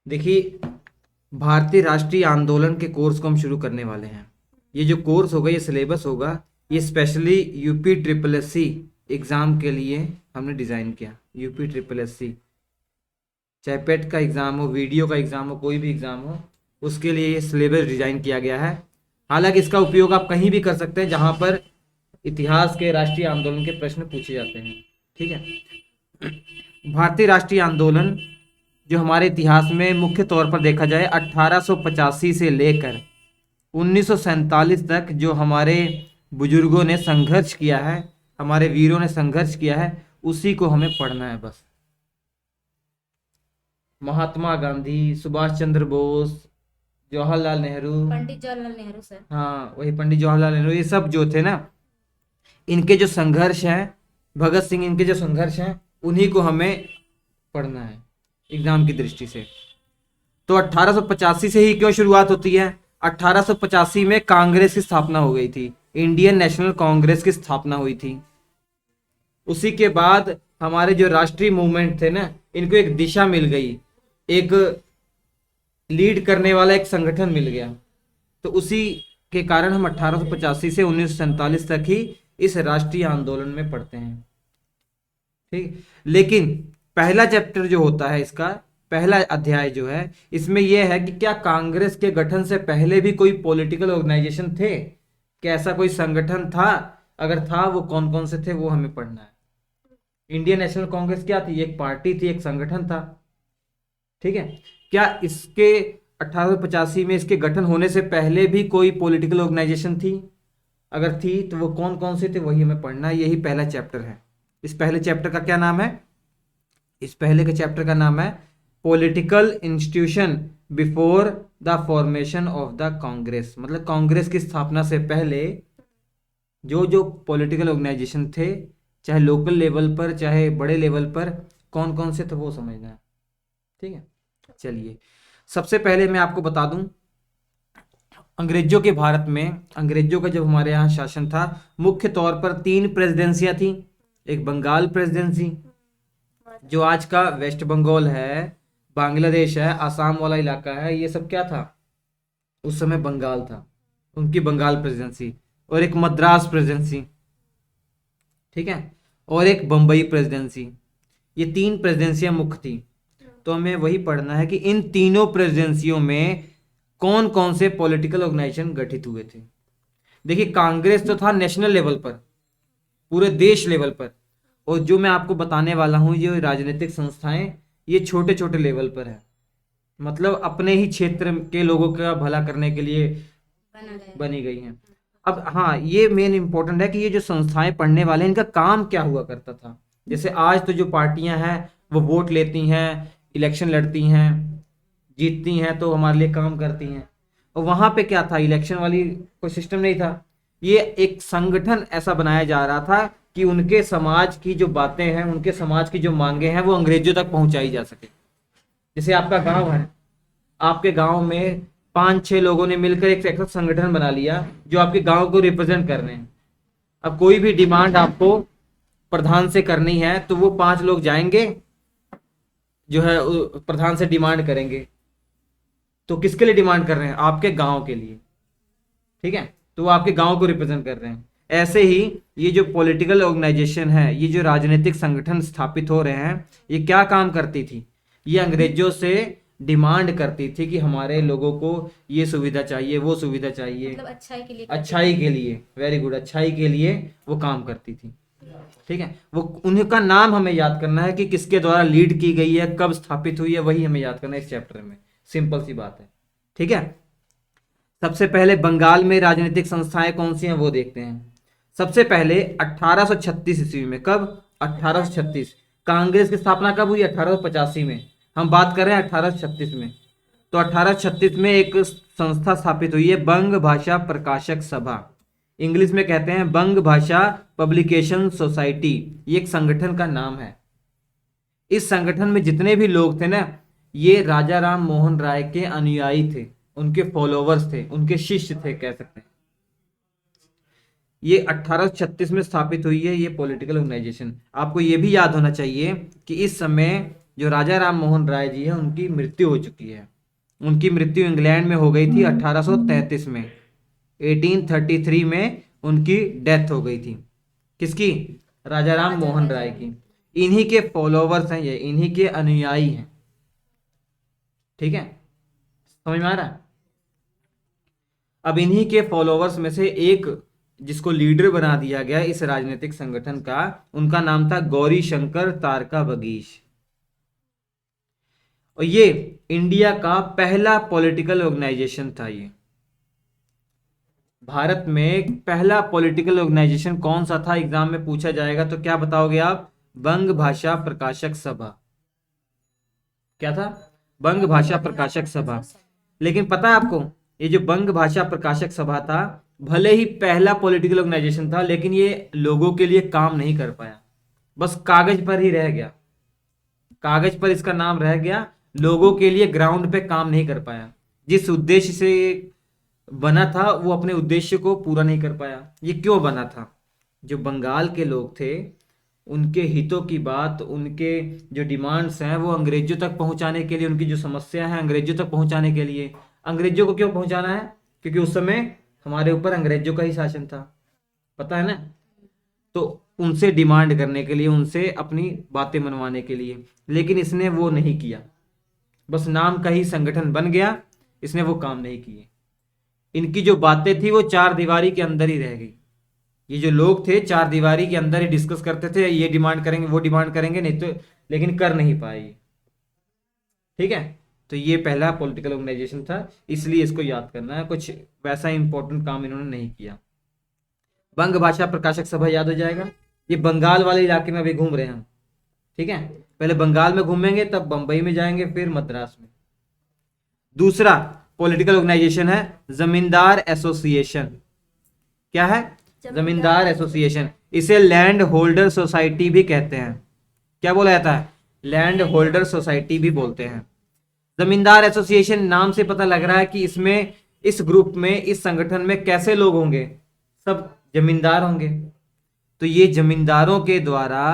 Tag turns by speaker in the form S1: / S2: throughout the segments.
S1: देखिए, भारतीय राष्ट्रीय आंदोलन के कोर्स को हम शुरू करने वाले हैं। ये जो कोर्स होगा, ये सिलेबस होगा, ये specially UP triple S C exam के लिए हमने डिज़ाइन किया। यूपी ट्रिपल एस सी, चाहे पेट का एग्ज़ाम हो, वीडियो का एग्ज़ाम हो, कोई भी एग्ज़ाम हो, उसके लिए ये सिलेबस डिज़ाइन किया गया है। हालांकि इसका उपयोग आप कहीं भी कर सकते हैं जहाँ पर इतिहास के राष्ट्रीय आंदोलन के प्रश्न पूछे जाते हैं। ठीक है। भारतीय राष्ट्रीय आंदोलन जो हमारे इतिहास में मुख्य तौर पर देखा जाए 1885 से लेकर 1947 तक जो हमारे बुजुर्गों ने संघर्ष किया है, हमारे वीरों ने संघर्ष किया है, उसी को हमें पढ़ना है बस। महात्मा गांधी, सुभाष चंद्र बोस, जवाहरलाल नेहरू,
S2: पंडित जवाहरलाल नेहरू सर।
S1: हाँ वही पंडित जवाहरलाल नेहरू, ये सब जो थे ना, इनके जो संघर्ष हैं, भगत सिंह, इनके जो संघर्ष हैं, उन्हीं को हमें पढ़ना है एग्जाम की दृष्टि से। तो 1885 से ही क्यों शुरुआत होती है? 1885 में कांग्रेस की स्थापना हो गई थी, इंडियन नेशनल कांग्रेस की स्थापना हुई थी। उसी के बाद हमारे जो राष्ट्रीय मूवमेंट थे ना, इनको एक दिशा मिल गई, एक लीड करने वाला एक संगठन मिल गया। तो उसी के कारण हम 1885 से 1947 तक ही इस राष्ट्रीय आंदोलन में पढ़ते हैं। ठीक, लेकिन पहला चैप्टर जो होता है, इसका पहला अध्याय जो है, इसमें यह है कि क्या कांग्रेस के गठन से पहले भी कोई पॉलिटिकल ऑर्गेनाइजेशन थे, क्या ऐसा कोई संगठन था? अगर था, वो कौन कौन से थे, वो हमें पढ़ना है। इंडियन नेशनल कांग्रेस क्या थी? एक पार्टी थी, एक संगठन था। ठीक है। क्या इसके 1885 में इसके गठन होने से पहले भी कोई पॉलिटिकल ऑर्गेनाइजेशन थी? अगर थी तो वो कौन कौन से थे, वही हमें पढ़ना है। यही पहला चैप्टर है। इस पहले चैप्टर का क्या नाम है? इस पहले के चैप्टर का नाम है political institution before the formation of the Congress. मतलब कांग्रेस की स्थापना से पहले जो जो पॉलिटिकल ऑर्गेनाइजेशन थे, चाहे लोकल लेवल पर चाहे बड़े लेवल पर, कौन कौन से थे, वो समझना है। ठीक है। चलिए, सबसे पहले मैं आपको बता दूं, अंग्रेजों के भारत में, अंग्रेजों का जब हमारे यहाँ शासन था, मुख्य तौर पर 3 प्रेसिडेंसियां थी। एक बंगाल प्रेसिडेंसी, जो आज का वेस्ट बंगाल है, बांग्लादेश है, आसाम वाला इलाका है, ये सब क्या था? उस समय बंगाल था, उनकी बंगाल प्रेसिडेंसी। और एक मद्रास प्रेसिडेंसी, ठीक है, और एक बम्बई प्रेसिडेंसी। ये 3 प्रेसिडेंसियां मुख्य थी। तो हमें वही पढ़ना है कि इन तीनों प्रेसिडेंसियों में कौन कौन से पॉलिटिकल ऑर्गेनाइजेशन गठित हुए थे। देखिए, कांग्रेस तो था नेशनल लेवल पर, पूरे देश लेवल पर, और जो मैं आपको बताने वाला हूं, ये राजनीतिक संस्थाएं, ये छोटे छोटे लेवल पर है। मतलब अपने ही क्षेत्र के लोगों का भला करने के लिए बनी गई हैं। अब हाँ, ये मेन इंपॉर्टेंट है कि ये जो संस्थाएं पढ़ने वाले हैं, इनका काम क्या हुआ करता था। जैसे आज तो जो पार्टियां हैं, वो वोट लेती हैं, इलेक्शन लड़ती हैं, जीतती हैं, तो हमारे लिए काम करती हैं। और वहां पे क्या था? इलेक्शन वाली कोई सिस्टम नहीं था। ये एक संगठन ऐसा बनाया जा रहा था कि उनके समाज की जो बातें हैं, उनके समाज की जो मांगे हैं, वो अंग्रेजों तक पहुंचाई जा सके। जैसे आपका गांव है, आपके गांव में 5-6 लोगों ने मिलकर एक ऐसा संगठन बना लिया जो आपके गांव को रिप्रेजेंट कर रहे हैं। अब कोई भी डिमांड आपको प्रधान से करनी है, तो वो 5 लोग जाएंगे, जो है प्रधान से डिमांड करेंगे। तो किसके लिए डिमांड कर रहे हैं? आपके गांव के लिए। ठीक है, तो वो आपके गांव को रिप्रेजेंट कर रहे हैं। ऐसे ही ये जो पॉलिटिकल ऑर्गेनाइजेशन है, ये जो राजनीतिक संगठन स्थापित हो रहे हैं, ये क्या काम करती थी? ये अंग्रेजों से डिमांड करती थी कि हमारे लोगों को ये सुविधा चाहिए, वो सुविधा चाहिए,
S2: मतलब अच्छाई के लिए,
S1: अच्छाई के लिए, वेरी गुड, अच्छाई के लिए वो काम करती थी। ठीक है, वो उनका नाम हमें याद करना है कि किसके द्वारा लीड की गई है, कब स्थापित हुई है, वही हमें याद करना है इस चैप्टर में। सिंपल सी बात है। ठीक है। सबसे पहले बंगाल में राजनीतिक संस्थाएं कौन सी हैं, वो देखते हैं। सबसे पहले 1836 ईस्वी में, कब? 1836। कांग्रेस की स्थापना कब हुई? 1885 में। हम बात कर रहे हैं 1836 में। तो 1836 में एक संस्था स्थापित हुई है, बंग भाषा प्रकाशक सभा। इंग्लिश में कहते हैं बंग भाषा पब्लिकेशन सोसाइटी। ये एक संगठन का नाम है। इस संगठन में जितने भी लोग थे ना, ये राजा राम मोहन राय के अनुयायी थे, उनके फॉलोवर्स थे, उनके शिष्य थे, कह सकते हैं। ये 1836 में स्थापित हुई है ये पॉलिटिकल ऑर्गेनाइजेशन। आपको ये भी याद होना चाहिए कि इस समय जो राजा राम मोहन राय जी है उनकी मृत्यु हो चुकी है। उनकी मृत्यु इंग्लैंड में हो गई थी 1833 में। 1833 में उनकी डेथ हो गई थी। किसकी? राजा राम मोहन राय की। इन्हीं के फॉलोवर्स हैं ये, इन्हीं के अनुयायी हैं। ठीक है, समझ में आ रहा है? अब इन्हीं के फॉलोवर्स में से एक जिसको लीडर बना दिया गया इस राजनीतिक संगठन का, उनका नाम था गौरी शंकर तारका बगीश। और ये इंडिया का पहला पॉलिटिकल ऑर्गेनाइजेशन था। ये भारत में पहला पॉलिटिकल ऑर्गेनाइजेशन कौन सा था, एग्जाम में पूछा जाएगा तो क्या बताओगे आप? बंग भाषा प्रकाशक सभा। क्या था? बंग भाषा प्रकाशक सभा। लेकिन पता है आपको, ये जो बंग भाषा प्रकाशक सभा था, भले ही पहला पॉलिटिकल ऑर्गेनाइजेशन था, लेकिन ये लोगों के लिए काम नहीं कर पाया। बस कागज पर ही रह गया, कागज पर इसका नाम रह गया, लोगों के लिए ग्राउंड पे काम नहीं कर पाया। जिस उद्देश्य से बना था वो अपने उद्देश्य को पूरा नहीं कर पाया। ये क्यों बना था? जो बंगाल के लोग थे उनके हितों की बात, उनके जो डिमांड्स हैं वो अंग्रेजों तक पहुंचाने के लिए, उनकी जो समस्या है अंग्रेजों तक पहुंचाने के लिए। अंग्रेजों को क्यों पहुंचाना है? क्योंकि उस समय हमारे ऊपर अंग्रेजों का ही शासन था, पता है ना। तो उनसे डिमांड करने के लिए, उनसे अपनी बातें मनवाने के लिए। लेकिन इसने वो नहीं किया, बस नाम का ही संगठन बन गया, इसने वो काम नहीं किए। इनकी जो बातें थी वो चार दीवारी के अंदर ही रह गई। ये जो लोग थे चार दीवारी के अंदर ही डिस्कस करते थे, ये डिमांड करेंगे वो डिमांड करेंगे, नहीं तो, लेकिन कर नहीं पाए। ठीक है, तो ये पहला पॉलिटिकल ऑर्गेनाइजेशन था, इसलिए इसको याद करना है। कुछ वैसा इंपॉर्टेंट काम इन्होंने नहीं किया। बंग भाषा प्रकाशक सभा याद हो जाएगा। ये बंगाल वाले इलाके में अभी घूम रहे हैं हम। ठीक है, पहले बंगाल में घूमेंगे, तब बंबई में जाएंगे, फिर मद्रास में। दूसरा पॉलिटिकल ऑर्गेनाइजेशन है जमींदार एसोसिएशन। क्या है? जमींदार एसोसिएशन। इसे लैंड होल्डर सोसाइटी भी कहते हैं। क्या बोला जाता है? लैंड होल्डर सोसाइटी भी बोलते हैं। जमींदार एसोसिएशन नाम से पता लग रहा है कि इसमें, इस ग्रुप में, इस संगठन में कैसे लोग होंगे? सब जमींदार होंगे। तो ये जमींदारों के द्वारा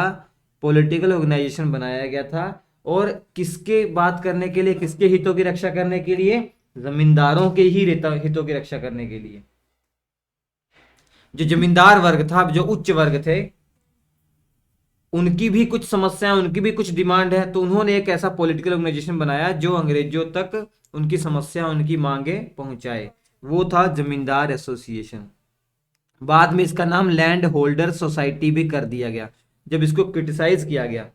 S1: पॉलिटिकल ऑर्गेनाइजेशन बनाया गया था। और किसके बात करने के लिए, किसके हितों की रक्षा करने के लिए? जमींदारों के ही हितों की रक्षा करने के लिए। जो जमींदार वर्ग था, जो उच्च वर्ग थे, उनकी भी कुछ समस्याएं, उनकी भी कुछ डिमांड है, तो उन्होंने एक ऐसा पॉलिटिकल ऑर्गेनाइजेशन बनाया जो अंग्रेजों तक उनकी समस्या, उनकी मांगे पहुंचाए। वो था जमींदार एसोसिएशन। बाद में इसका नाम लैंड होल्डर सोसाइटी भी कर दिया गया। जब इसको क्रिटिसाइज किया गया,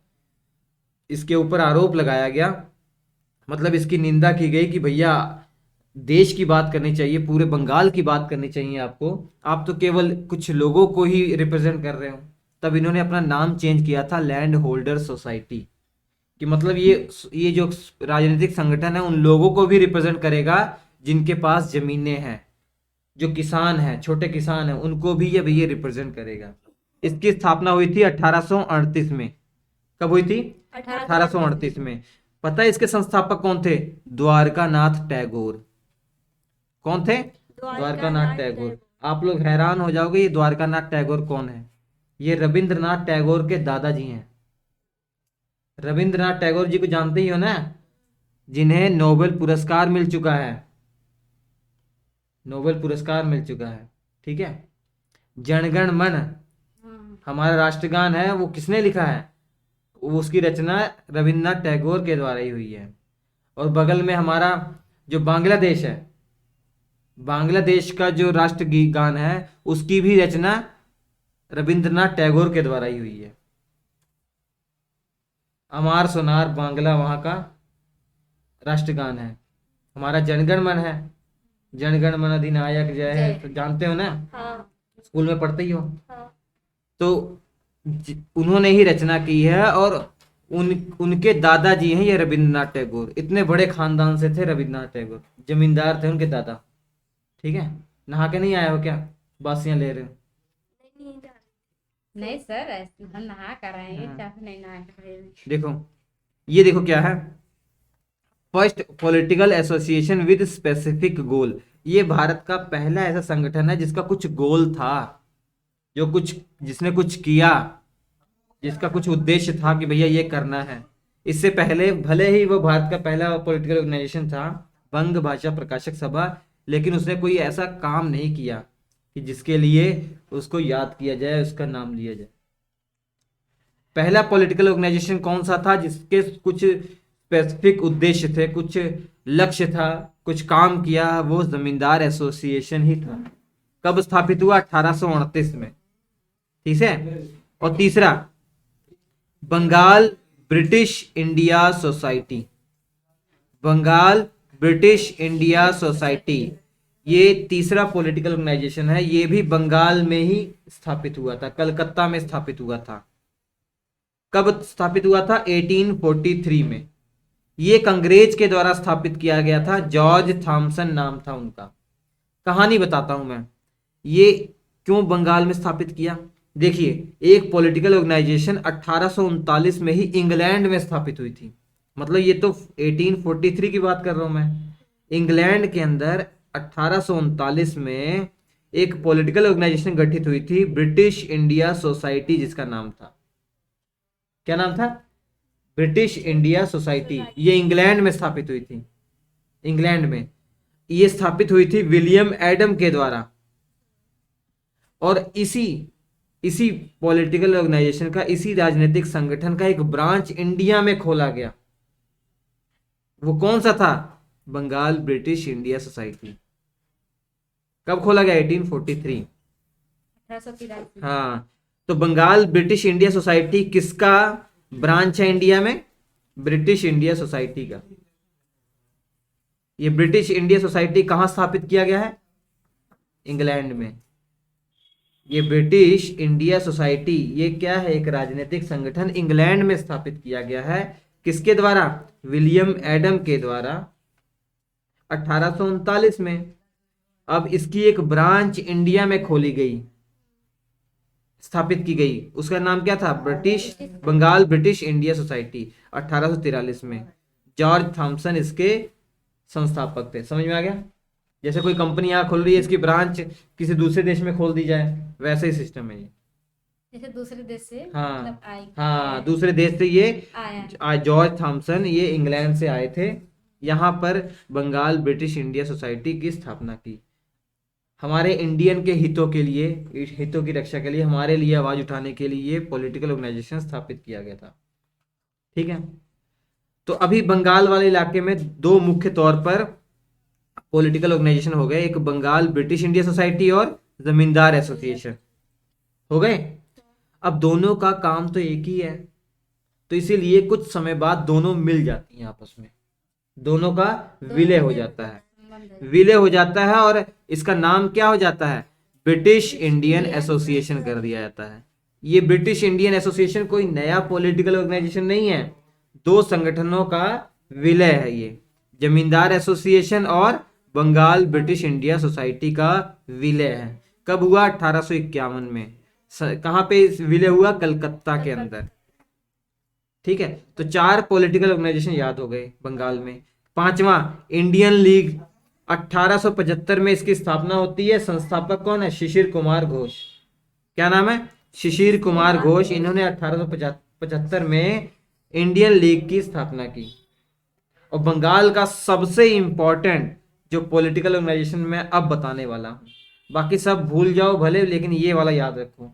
S1: इसके ऊपर आरोप लगाया गया, मतलब इसकी निंदा की गई कि भैया देश की बात करनी चाहिए, पूरे बंगाल की बात करनी चाहिए आपको, आप तो केवल कुछ लोगों को ही रिप्रेजेंट कर रहे हो। तब इन्होंने अपना नाम चेंज किया था लैंड होल्डर सोसाइटी, कि मतलब ये जो राजनीतिक संगठन है उन लोगों को भी रिप्रेजेंट करेगा जिनके पास जमीनें हैं, जो किसान हैं, छोटे किसान हैं, उनको भी ये रिप्रेजेंट करेगा। इसकी स्थापना हुई थी 1838 में। कब हुई थी? 1838 में। पता है इसके संस्थापक कौन थे? द्वारकानाथ टैगोर। कौन थे? द्वारकानाथ टैगोर। आप लोग हैरान हो जाओगे, ये द्वारकानाथ टैगोर कौन है? ये रविंद्रनाथ टैगोर के दादाजी हैं। रविंद्रनाथ टैगोर जी को जानते ही हो ना, जिन्हें नोबेल पुरस्कार मिल चुका है, नोबेल पुरस्कार मिल चुका है। ठीक है, जनगण मन हमारा राष्ट्रगान है, वो किसने लिखा है? उसकी रचना रविंद्रनाथ टैगोर के द्वारा ही हुई है। और बगल में हमारा जो बांग्लादेश है, बांग्लादेश का जो राष्ट्रगान है उसकी भी रचना रविंद्रनाथ टैगोर के द्वारा ही हुई है। अमार सोनार बांग्ला वहाँ का राष्ट्रगान है। हमारा जनगण मन है, जनगण मन अधिनायक जय है, तो जानते हो ना, स्कूल में पढ़ते ही हो। तो उन्होंने ही रचना की है, और उनके दादाजी हैं ये रविंद्रनाथ टैगोर। इतने बड़े खानदान से थे रविंद्रनाथ टैगोर, जमींदार थे उनके दादा। ठीक है, नहा के नहीं आए हो क्या? बासियां ले रहे हो?
S2: नहीं सर, हम नहा कर रहे हैं, चाह नहीं नहा कर रहे हैं।
S1: देखो, ये देखो क्या है, first political association with specific goal. ये भारत का पहला ऐसा संगठन है जिसका कुछ गोल था, जिसने कुछ किया, जिसका कुछ उद्देश्य था कि भैया ये करना है। इससे पहले भले ही वो भारत का पहला पॉलिटिकल ऑर्गेनाइजेशन था, बंग भाषा प्रकाशक सभा, लेकिन उसने कोई ऐसा काम नहीं किया कि जिसके लिए उसको याद किया जाए, उसका नाम लिया जाए। पहला पॉलिटिकल ऑर्गेनाइजेशन कौन सा था जिसके कुछ स्पेसिफिक उद्देश्य थे, कुछ लक्ष्य था, कुछ काम किया, वो जमींदार एसोसिएशन ही था। कब स्थापित हुआ? 1838 में। ठीक है। और तीसरा, Bengal British India society. Bengal British India society, ये तीसरा पॉलिटिकल ऑर्गेनाइजेशन है। ये भी बंगाल में ही स्थापित हुआ था, कलकत्ता में स्थापित हुआ था। कब स्थापित हुआ था? 1843 में। ये एक अंग्रेज के द्वारा स्थापित किया गया था, जॉर्ज थॉमसन नाम था उनका। कहानी बताता हूं मैं, ये क्यों बंगाल में स्थापित किया। देखिए, एक पॉलिटिकल ऑर्गेनाइजेशन 1839 में ही इंग्लैंड में स्थापित हुई थी। मतलब ये तो 1843 की बात कर रहा हूं मैं। इंग्लैंड के अंदर 1839 में एक पॉलिटिकल ऑर्गेनाइजेशन गठित हुई थी, ब्रिटिश इंडिया सोसाइटी, जिसका नाम था, क्या नाम था? British India society. ये इंग्लैंड में स्थापित हुई थी। इंग्लैंड में ये स्थापित हुई थी विलियम एडम के द्वारा। और इसी पॉलिटिकल ऑर्गेनाइजेशन का, इसी राजनीतिक संगठन का एक ब्रांच इंडिया में खोला गया। वो कौन सा था? Bengal British India society. कब खोला गया? 1843।
S2: 1883।
S1: हाँ, तो बंगाल ब्रिटिश इंडिया सोसाइटी किसका ब्रांच है इंडिया में? ब्रिटिश इंडिया सोसाइटी का। ये ब्रिटिश इंडिया सोसाइटी कहां स्थापित किया गया है? इंग्लैंड में। ये ब्रिटिश इंडिया सोसाइटी, ये क्या है? एक राजनीतिक संगठन, इंग्लैंड में स्थापित किया गया है। किसके द्वारा? विलियम एडम के द्वारा, 1839 में। अब इसकी एक ब्रांच इंडिया में खोली गई, स्थापित की गई। उसका नाम क्या था? बंगाल ब्रिटिश इंडिया सोसाइटी, 1843 में। जॉर्ज थॉमसन इसके संस्थापक थे। समझ में आ गया? जैसे कोई कंपनी यहाँ खोल रही है, इसकी ब्रांच किसी दूसरे देश में खोल दी जाए, वैसे ही सिस्टम है ये।
S2: जैसे दूसरे देश से
S1: हाँ
S2: मतलब आई
S1: हाँ, दूसरे देश से ये
S2: आया।
S1: जॉर्ज थॉमसन, ये इंग्लैंड से आए थे, यहाँ पर बंगाल ब्रिटिश इंडिया सोसाइटी की स्थापना की। हमारे इंडियन के हितों के लिए, हितों की रक्षा के लिए, हमारे लिए आवाज उठाने के लिए ये पॉलिटिकल ऑर्गेनाइजेशन स्थापित किया गया था। ठीक है। तो अभी बंगाल वाले इलाके में दो मुख्य तौर पर पॉलिटिकल ऑर्गेनाइजेशन हो गए, एक बंगाल ब्रिटिश इंडिया सोसाइटी और जमींदार एसोसिएशन हो गए। अब दोनों का काम तो एक ही है, तो इसीलिए कुछ समय बाद दोनों मिल जाती हैं आपस में, दोनों का विलय हो जाता है। विलय हो जाता है और इसका नाम क्या हो जाता है? ब्रिटिश इंडियन एसोसिएशन कर दिया जाता है। ये ब्रिटिश इंडियन एसोसिएशन कोई नया पॉलिटिकल ऑर्गेनाइजेशन नहीं है, दो संगठनों का विलय है ये, जमींदार एसोसिएशन और बंगाल ब्रिटिश इंडिया सोसाइटी का विलय है। कब हुआ? 1851 में। कहां पे विलय हुआ? कलकत्ता के अंदर। ठीक है। तो चार पॉलिटिकल ऑर्गेनाइजेशन याद हो गए बंगाल में। पांचवा, इंडियन लीग, 1875 में इसकी स्थापना होती है। संस्थापक कौन है? शिशिर कुमार घोष। क्या नाम है? शिशिर कुमार घोष। इन्होंने 1875 में इंडियन लीग की स्थापना की। और बंगाल का सबसे इंपॉर्टेंट जो पॉलिटिकल ऑर्गेनाइजेशन मैं अब बताने वाला हूं, बाकी सब भूल जाओ भले, लेकिन ये वाला याद रखो।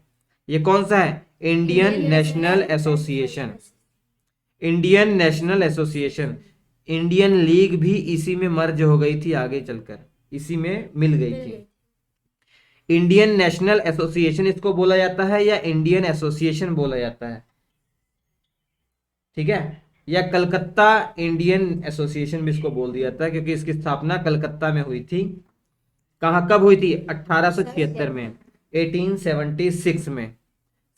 S1: ये कौन सा है? Indian national association. Indian national association. Indian league भी इसी में मर्ज हो गई थी, आगे चलकर इसी में मिल गई थी। इंडियन नेशनल एसोसिएशन इसको बोला जाता है, या इंडियन एसोसिएशन बोला जाता है। ठीक है। या कलकत्ता इंडियन एसोसिएशन भी इसको बोल दिया जाता है, क्योंकि इसकी स्थापना कलकत्ता में हुई थी। कहाँ कब हुई थी? 1876 में, 1876 में।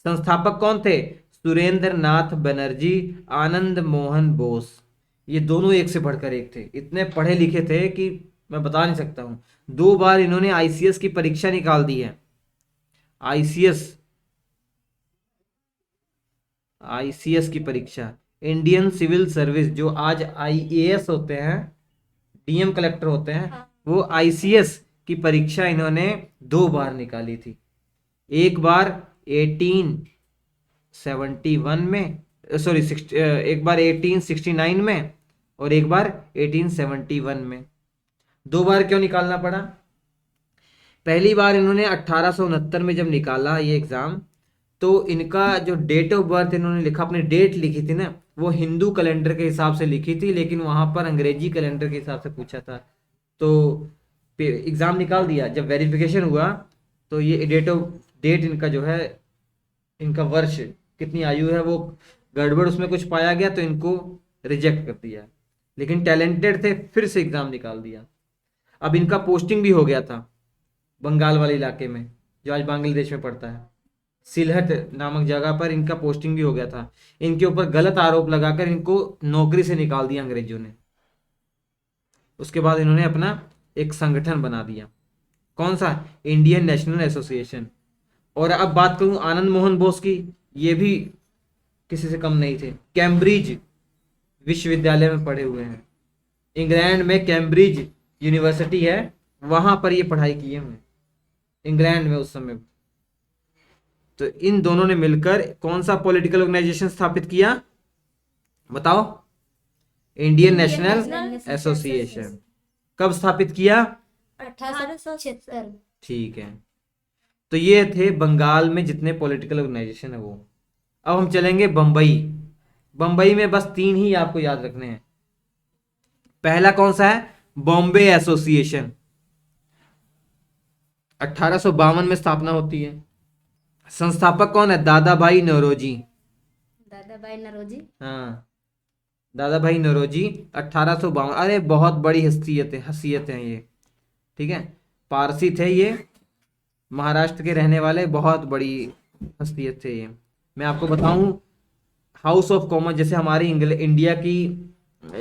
S1: संस्थापक कौन थे? सुरेंद्र नाथ बनर्जी, आनंद मोहन बोस। ये दोनों एक से बढ़कर एक थे, इतने पढ़े लिखे थे कि मैं बता नहीं सकता हूं। 2 बार इन्होंने आईसीएस की परीक्षा निकाल दी है। आईसीएस की परीक्षा, इंडियन सिविल सर्विस, जो आज आईएएस होते हैं, डीएम कलेक्टर होते हैं, वो आईसीएस की परीक्षा इन्होंने 2 बार निकाली थी। एक बार 1871 में, सॉरी एक बार 1869 में और एक बार 1871 में। 2 बार क्यों निकालना पड़ा? पहली बार इन्होंने 1869 में जब निकाला ये एग्जाम, तो इनका जो डेट ऑफ बर्थ इन्होंने लिखा, अपनी डेट लिखी थी ना, वो हिंदू कैलेंडर के हिसाब से लिखी थी, लेकिन वहां पर अंग्रेजी कैलेंडर के हिसाब से पूछा था। तो एग्जाम निकाल दिया, जब वेरिफिकेशन हुआ तो ये डेट इनका जो है, इनका वर्ष, कितनी आयु है, वो गड़बड़ उसमें कुछ पाया गया, तो इनको रिजेक्ट कर दिया। लेकिन टैलेंटेड थे, फिर से एग्जाम निकाल दिया। अब इनका पोस्टिंग भी हो गया था बंगाल वाले इलाके में, जो आज बांग्लादेश में पड़ता है, सिलहट नामक जगह पर इनका पोस्टिंग भी हो गया था। इनके ऊपर गलत आरोप लगाकर इनको नौकरी से निकाल दिया अंग्रेजों ने। उसके बाद इन्होंने अपना एक संगठन बना दिया, कौन सा? Indian national association. और अब बात करूं आनंद मोहन बोस की, ये भी किसी से कम नहीं थे, कैम्ब्रिज विश्वविद्यालय में पढ़े हुए हैं। इंग्लैंड में कैम्ब्रिज यूनिवर्सिटी है, वहां पर ये पढ़ाई किए हुए इंग्लैंड में उस समय। तो इन दोनों ने मिलकर कौन सा पॉलिटिकल ऑर्गेनाइजेशन स्थापित किया, बताओ? Indian national association. कब स्थापित किया?
S3: 1876।
S1: ठीक है। तो ये थे बंगाल में जितने पॉलिटिकल ऑर्गेनाइजेशन है वो। अब हम चलेंगे बंबई। बंबई में बस 3 ही आपको याद रखने हैं। पहला कौन सा है? बॉम्बे एसोसिएशन। 1852 में स्थापना होती है। संस्थापक कौन है? दादा भाई नौरोजी।
S3: दादा भाई नौरोजी।
S1: हाँ, दादा भाई नौरोजी 1852। अरे बहुत बड़ी हसीयत है ये, ठीक है। पारसी थे ये, महाराष्ट्र के रहने वाले, बहुत बड़ी हस्तियत थे ये। मैं आपको बताऊं, हाउस ऑफ कॉमन, जैसे हमारी इंडिया की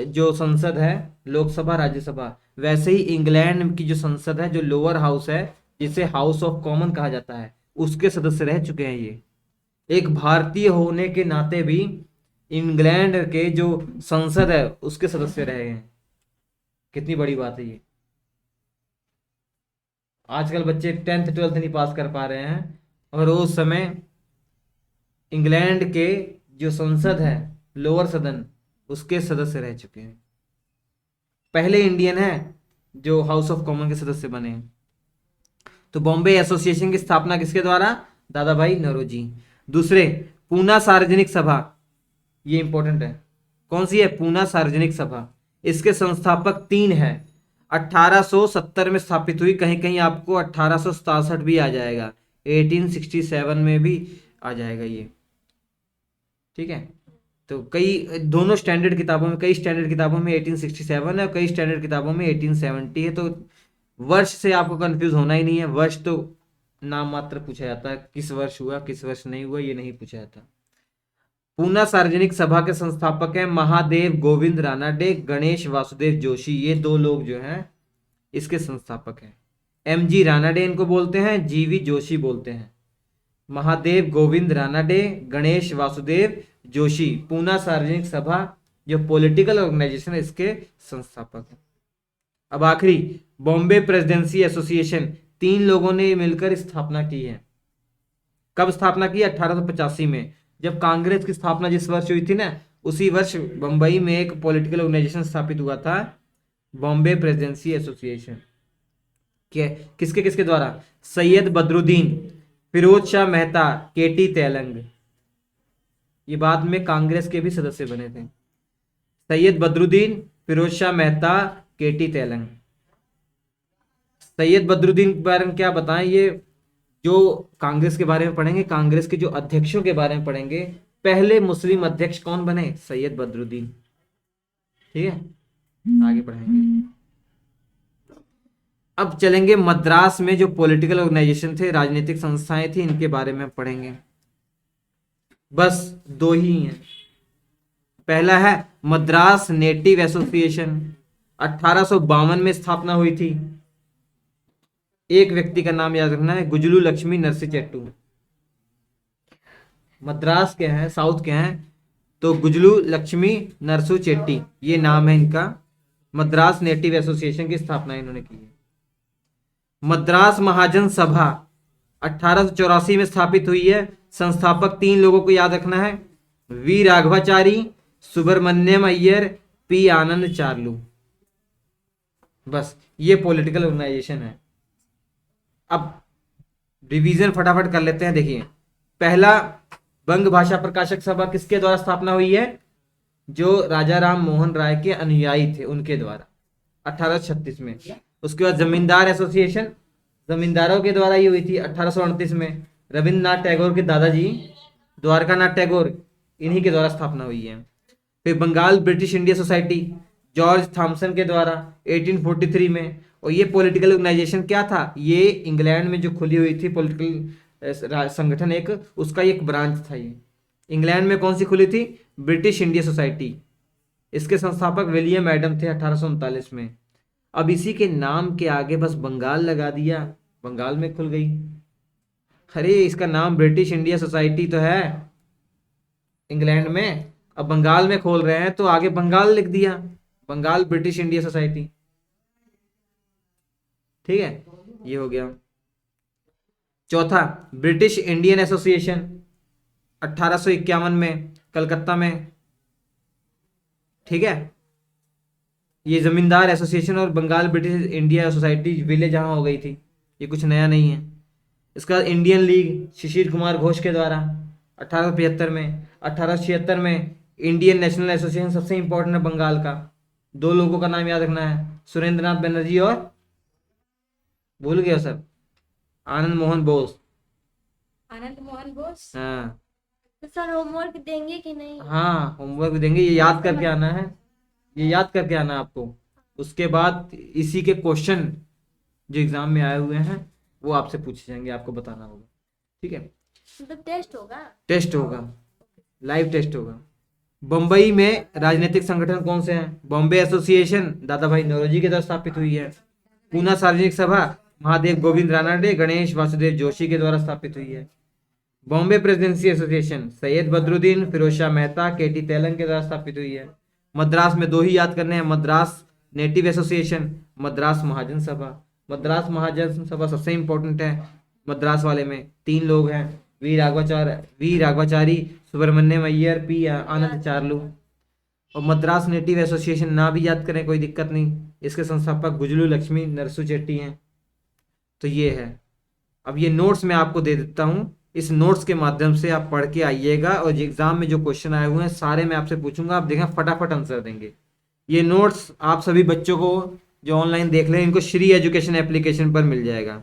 S1: जो संसद है, लोकसभा राज्यसभा, वैसे ही इंग्लैंड की जो संसद है, जो लोअर हाउस है, जिसे हाउस ऑफ कॉमन कहा जाता है, उसके सदस्य रह चुके हैं ये। एक भारतीय होने के नाते भी इंग्लैंड के जो संसद है उसके सदस्य रहे हैं। कितनी बड़ी बात है ये। आजकल बच्चे 10th 12th नहीं पास कर पा रहे हैं, और उस समय इंग्लैंड के जो संसद है, लोअर सदन, उसके सदस्य रह चुके हैं। पहले इंडियन है जो हाउस ऑफ कॉमन के सदस्य बने हैं। तो बॉम्बे एसोसिएशन की स्थापना किसके द्वारा? दादा भाई नौरोजी। दूसरे, पूना सार्वजनिक सभा, ये इंपॉर्टेंट है। कौन सी है? पूना सार्वजनिक सभा। इसके संस्थापक 3 हैं। 1870 में स्थापित हुई, कहीं कहीं आपको 1867 भी आ जाएगा, 1867 में भी आ जाएगा ये, ठीक है। तो कई दोनों स्टैंडर्ड किताबों में, कई स्टैंडर्ड किताबों में 1867 है और कई स्टैंडर्ड किताबों में 1870 है। तो वर्ष से आपको कंफ्यूज होना ही नहीं है। वर्ष तो नाम मात्र पूछा जाता है, किस वर्ष हुआ किस वर्ष नहीं हुआ ये नहीं पूछा जाता। पूना सार्वजनिक सभा के संस्थापक हैं महादेव गोविंद रानाडे, गणेश वासुदेव जोशी। ये 2 लोग जो हैं इसके संस्थापक हैं। MG रानाडे इनको बोलते हैं, GV जोशी बोलते हैं। महादेव गोविंद रानाडे, गणेश वासुदेव जोशी, पूना सार्वजनिक सभा जो पॉलिटिकल ऑर्गेनाइजेशन है, इसके संस्थापक हैं। अब आखिरी, बॉम्बे प्रेसिडेंसी एसोसिएशन, 3 लोगों ने मिलकर स्थापना की है। कब स्थापना की? 1885 में, जब कांग्रेस की स्थापना जिस वर्ष हुई थी ना, उसी वर्ष बंबई में एक पॉलिटिकल ऑर्गेनाइजेशन स्थापित हुआ था, बॉम्बे प्रेसिडेंसी एसोसिएशन। किसके किसके द्वारा? सैयद बदरुद्दीन, फिरोज शाह मेहता, KT तेलंग। ये बाद में कांग्रेस के भी सदस्य बने थे। सैयद बदरुद्दीन, फिरोज शाह मेहता, KT तेलंग। सैयद बदरुद्दीन के बारे में क्या बताएं, ये जो कांग्रेस के बारे में पढ़ेंगे, कांग्रेस के जो अध्यक्षों के बारे में पढ़ेंगे। पहले मुस्लिम अध्यक्ष कौन बने? सैयद बदरुद्दीन, ठीक है। आगे बढ़ेंगे। अब चलेंगे मद्रास में जो पॉलिटिकल ऑर्गेनाइजेशन थे, राजनीतिक संस्थाएं थी, इनके बारे में पढ़ेंगे। बस 2 ही हैं। पहला है मद्रास नेटिव एसोसिएशन, 1852 में स्थापना हुई थी। एक व्यक्ति का नाम याद रखना है, गुजलू लक्ष्मी नरसी चेट्टू। मद्रास के हैं, साउथ के हैं, तो गुजलू लक्ष्मी नरसू चेट्टी ये नाम है इनका। मद्रास नेटिव एसोसिएशन की स्थापना इन्होंने की है। मद्रास महाजन सभा 1884 में स्थापित हुई है। संस्थापक 3 लोगों को याद रखना है, वी राघवाचारी, सुब्रमण्यम अय्यर, पी आनंद चार्लू। बस ये पॉलिटिकल ऑर्गेनाइजेशन है। अब रिवीजन फटाफट कर लेते हैं। देखिए, पहला बंग भाषा प्रकाशक सभा किसके द्वारा स्थापना हुई है? जो राजा राम मोहन राय के अनुयायी थे उनके द्वारा 1836 में। उसके बाद जमींदार एसोसिएशन, जमींदारों के द्वारा ये हुई थी 1838 में। रविन्द्रनाथ टैगोर के दादाजी द्वारकानाथ टैगोर, इन्हीं के द्वारा स्थापना हुई है। फिर Bengal British India society George Thomson के द्वारा 1843 में। और ये पॉलिटिकल ऑर्गेनाइजेशन क्या था? ये इंग्लैंड में जो खुली हुई थी पॉलिटिकल संगठन, एक उसका एक ब्रांच था। ये इंग्लैंड में कौन सी खुली थी? British India society. इसके संस्थापक विलियम एडम थे 1839 में। अब इसी के नाम के आगे बस बंगाल लगा दिया, बंगाल में खुल गई। अरे इसका नाम ब्रिटिश इंडिया सोसाइटी तो है इंग्लैंड में, अब बंगाल में खोल रहे हैं तो आगे बंगाल लिख दिया, बंगाल ब्रिटिश इंडिया सोसाइटी। ठीक है, ये हो गया। चौथा, ब्रिटिश इंडियन एसोसिएशन 1851 में कलकत्ता में। ठीक है, ये जमींदार एसोसिएशन और बंगाल ब्रिटिश इंडिया सोसाइटी विलय जहां हो गई थी, ये कुछ नया नहीं है। इसका इंडियन लीग शिशिर कुमार घोष के द्वारा 1875 में। 1876 में इंडियन नेशनल एसोसिएशन, सबसे इंपॉर्टेंट है बंगाल का। दो लोगों का नाम याद रखना है, सुरेंद्रनाथ बनर्जी और भूल गया सर, आनंद मोहन बोस।
S2: आनंद मोहन बोस।
S1: हाँ
S3: तो सर होमवर्क देंगे कि नहीं?
S1: हाँ, होमवर्क देंगे, ये याद करके आना है, ये याद करके आना है आपको। उसके बाद इसी के क्वेश्चन जो एग्जाम में आए हुए हैं वो आपसे पूछे जाएंगे, आपको बताना होगा। ठीक है,
S3: मतलब टेस्ट होगा?
S1: टेस्ट होगा, लाइव टेस्ट होगा। बम्बई में राजनीतिक संगठन कौन से हैं? बॉम्बे एसोसिएशन दादा भाई नौरोजी के द्वारा स्थापित हुई है। पूना सार्वजनिक सभा महादेव गोविंद रानाडे, गणेश वासुदेव जोशी के द्वारा स्थापित हुई है। बॉम्बे प्रेसिडेंसी एसोसिएशन सैयद बदरुद्दीन, फिरोज शाह मेहता, केटी तेलंग के द्वारा स्थापित हुई है। मद्रास में दो ही याद करने हैं, मद्रास नेटिव एसोसिएशन, मद्रास महाजन सभा। मद्रास महाजन सभा सबसे इंपॉर्टेंट है। मद्रास वाले में 3 लोग हैं, वी राघवाचारी, सुब्रमण्यम अय्यर, पी आनंद चार्लू। और मद्रास नेटिव एसोसिएशन ना भी याद करें कोई दिक्कत नहीं, इसके संस्थापक गुजलू लक्ष्मी नरसू चेट्टी हैं। तो ये है। अब ये नोट्स मैं आपको दे देता हूँ, इस नोट्स के माध्यम से आप पढ़ के आइएगा और एग्जाम में जो क्वेश्चन आए हुए हैं सारे मैं आपसे पूछूंगा, आप देखें फटाफट आंसर देंगे। ये नोट्स आप सभी बच्चों को जो ऑनलाइन देख लें, इनको श्री एजुकेशन एप्लीकेशन पर मिल जाएगा।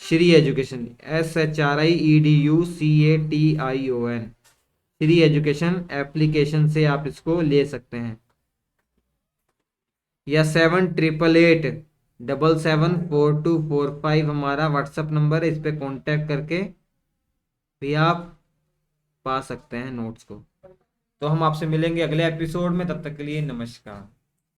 S1: Shri education, SHRIEDUCATION, Shri education application से आप इसको ले सकते हैं। या 7888774245 हमारा व्हाट्सएप नंबर है, इस पे कांटेक्ट करके भी आप पा सकते हैं नोट्स को। तो हम आपसे मिलेंगे अगले एपिसोड में, तब तक के लिए नमस्कार।